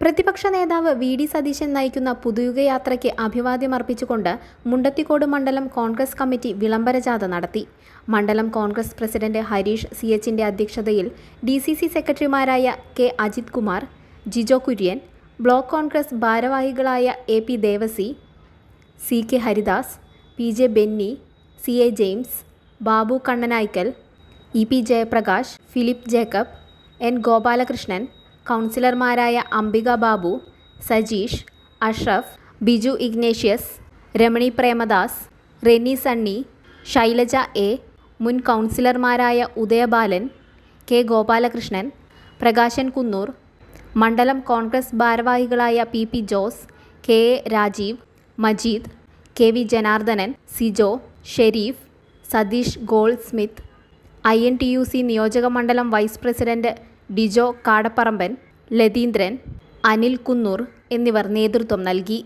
പ്രതിപക്ഷ നേതാവ് വി.ഡി. സതീശൻ നയിക്കുന്ന പുതുയുഗയാത്രയ്ക്ക് അഭിവാദ്യമർപ്പിച്ചുകൊണ്ട് മുണ്ടത്തിക്കോട് മണ്ഡലം കോൺഗ്രസ് കമ്മിറ്റി വിളംബര ജാഥ നടത്തി. മണ്ഡലം കോൺഗ്രസ് പ്രസിഡന്റ് ഹരീഷ് സി.എച്ചിന്റെ അധ്യക്ഷതയിൽ ഡി.സി.സി സെക്രട്ടറിമാരായ കെ. അജിത് കുമാർ, ജിജോ കുര്യൻ, ബ്ലോക്ക് കോൺഗ്രസ് ഭാരവാഹികളായ A P. Devasi, C K. Haridas, P J. Benny, C A. James, Babu Kannanaikkal, E P. Jayaprakash, Philip Jacob, N. Gopalakrishnan, കൗൺസിലർമാരായ അംബിക ബാബു, സജീഷ്, അഷ്റഫ്, ബിജു ഇഗ്നേഷ്യസ്, രമണി പ്രേമദാസ്, റെനി സണ്ണി, ശൈലജ എ, മുൻ കൗൺസിലർമാരായ ഉദയബാലൻ, കെ. ഗോപാലകൃഷ്ണൻ, പ്രകാശൻ കുന്നൂർ, മണ്ഡലം കോൺഗ്രസ് ഭാരവാഹികളായ P P. Jose, K. A. Rajeev, Majeed, K. V. Janardhanan, Sijo, Sherif, Satheesh Goldsmith, INTUC നിയോജക മണ്ഡലം വൈസ് പ്രസിഡന്റ് ഡിജോ കാടപ്പറമ്പൻ, ലതീന്ദ്രൻ, അനിൽ കുന്നൂർ എന്നിവർ നേതൃത്വം നൽകി.